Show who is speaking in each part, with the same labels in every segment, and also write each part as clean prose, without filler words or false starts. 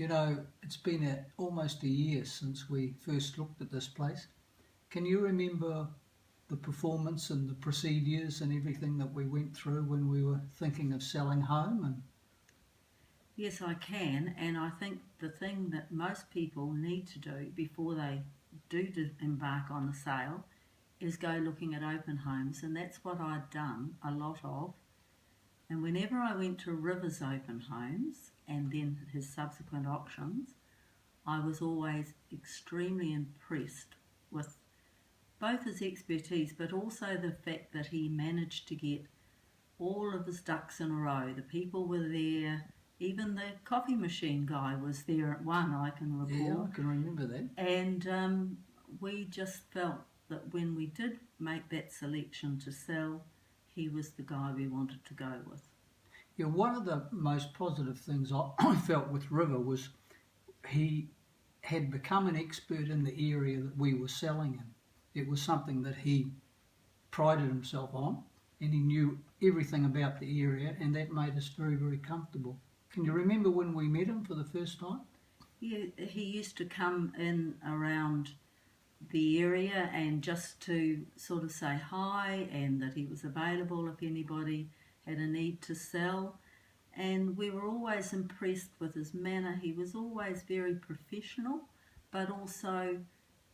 Speaker 1: You know, it's been almost a year since we first looked at this place. Can you remember the performance and the procedures and everything that we went through when we were thinking of selling home? And
Speaker 2: Yes, I can, and I think the thing that most people need to do before they do embark on the sale is go looking at open homes, and that's what I'd done a lot of. And whenever I went to River's open homes and then his subsequent auctions, I was always extremely impressed with both his expertise but also the fact that he managed to get all of his ducks in a row. The people were there, even the coffee machine guy was there at one, I can recall.
Speaker 1: yeah, I can remember that.
Speaker 2: And we just felt that when we did make that selection to sell, he was the guy we wanted to go with.
Speaker 1: Yeah, one of the most positive things I felt with River was he had become an expert in the area that we were selling in. It was something that he prided himself on, and he knew everything about the area, and that made us very, very comfortable. Can you remember when we met him for the first time?
Speaker 2: Yeah, he used to come in around the area and just to sort of say hi and that he was available if anybody had a need to sell. And we were always impressed with his manner. He was always very professional, but also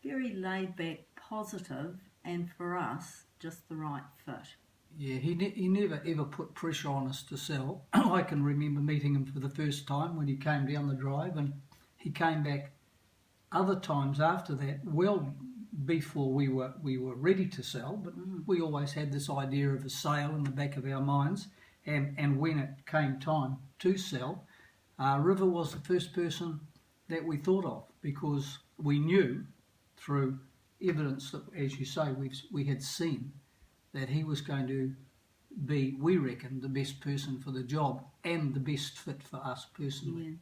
Speaker 2: very laid back, positive, and for us, just the right fit.
Speaker 1: Yeah, he never ever put pressure on us to sell. I can remember meeting him for the first time when he came down the drive, and he came back other times after that, well before we were ready to sell, but we always had this idea of a sale in the back of our minds, and when it came time to sell, River was the first person that we thought of, because we knew through evidence that, as you say, we had seen that he was going to be, we reckon, the best person for the job and the best fit for us personally.
Speaker 2: Yeah.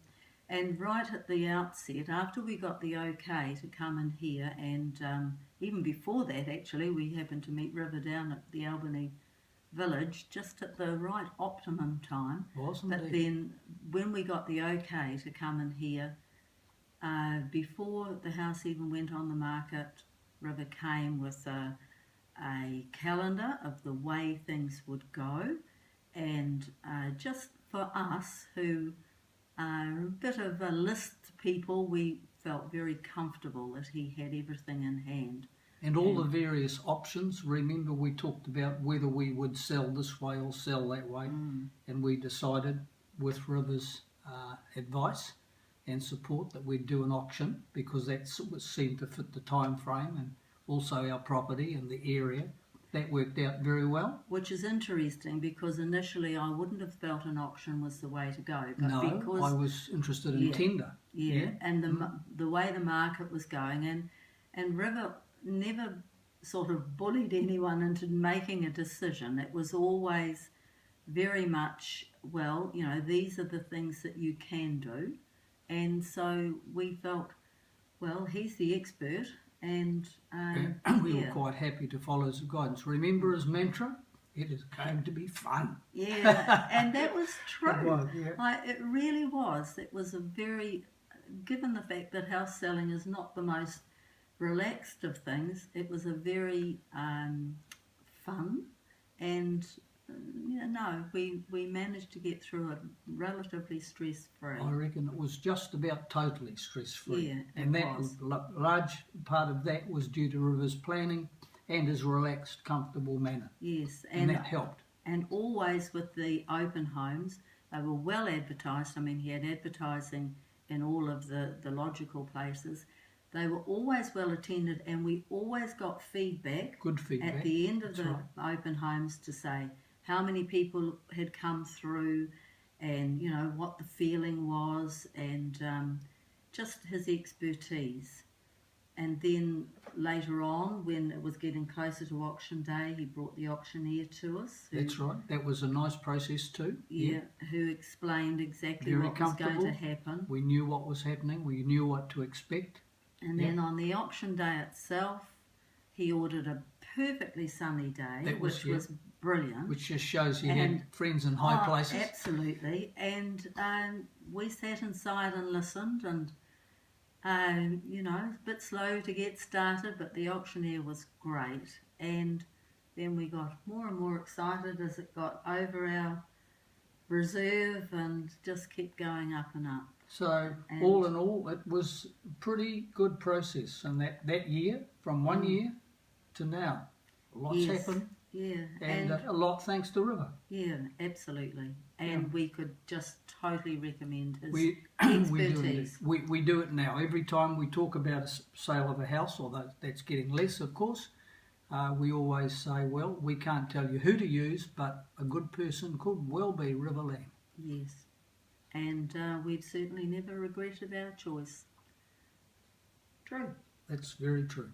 Speaker 2: And right at the outset, after we got the okay to come in here, and even before that actually, we happened to meet River down at the Albany Village just at the right optimum time.
Speaker 1: Wasn't
Speaker 2: but
Speaker 1: it?
Speaker 2: Then when we got the okay to come in here, before the house even went on the market, River came with a calendar of the way things would go, and just for us who are a bit of a list people, we felt very comfortable that he had everything in hand.
Speaker 1: And all the various options. Remember, we talked about whether we would sell this way or sell that way, and we decided with River's advice and support that we'd do an auction, because that seemed to fit the time frame and also our property and the area. That worked out very well.
Speaker 2: Which is interesting, because initially I wouldn't have felt an auction was the way to go. But
Speaker 1: No,
Speaker 2: because,
Speaker 1: I was interested in tender.
Speaker 2: Yeah, and the way the market was going, and River never sort of bullied anyone into making a decision. It was always very much, well, you know, these are the things that you can do. And so we felt, well, he's the expert. And
Speaker 1: we were quite happy to follow his guidance. Remember his mantra? It is going to be fun.
Speaker 2: Yeah, and that was true.
Speaker 1: It was, yeah.
Speaker 2: It really was. It was a very, given the fact that house selling is not the most relaxed of things, it was a very fun, and we managed to get through it relatively stress-free.
Speaker 1: I reckon it was just about totally stress-free.
Speaker 2: Yeah,
Speaker 1: and that large part of that was due to River's planning and his relaxed, comfortable manner.
Speaker 2: Yes,
Speaker 1: and that helped.
Speaker 2: And always with the open homes, they were well advertised. I mean, he had advertising in all of the logical places. They were always well attended, and we always got feedback.
Speaker 1: Good feedback.
Speaker 2: At the end of the open homes to say how many people had come through, and you know what the feeling was, and just his expertise. And then later on, when it was getting closer to auction day, he brought the auctioneer to us.
Speaker 1: That's right. That was a nice process too.
Speaker 2: Yeah, who explained exactly what was going to happen.
Speaker 1: We knew what was happening. We knew what to expect.
Speaker 2: And then on the auction day itself, he ordered a perfectly sunny day, which was brilliant.
Speaker 1: Which just shows you
Speaker 2: And-
Speaker 1: had friends in high places.
Speaker 2: Absolutely. And we sat inside and listened, and you know, a bit slow to get started, but the auctioneer was great. And then we got more and more excited as it got over our reserve and just kept going up and up.
Speaker 1: So
Speaker 2: And-
Speaker 1: all in all, it was a pretty good process. And that year, from one year to now, lots
Speaker 2: Yes.
Speaker 1: happened,
Speaker 2: Yeah,
Speaker 1: and a lot thanks to River.
Speaker 2: yeah, absolutely. And we could just totally recommend his
Speaker 1: We
Speaker 2: expertise.
Speaker 1: we do it now. Every time we talk about a sale of a house, although that's getting less, of course, we always say, well, we can't tell you who to use, but a good person could well be River Lamb.
Speaker 2: Yes. And we've certainly never regretted our choice. True.
Speaker 1: That's very true.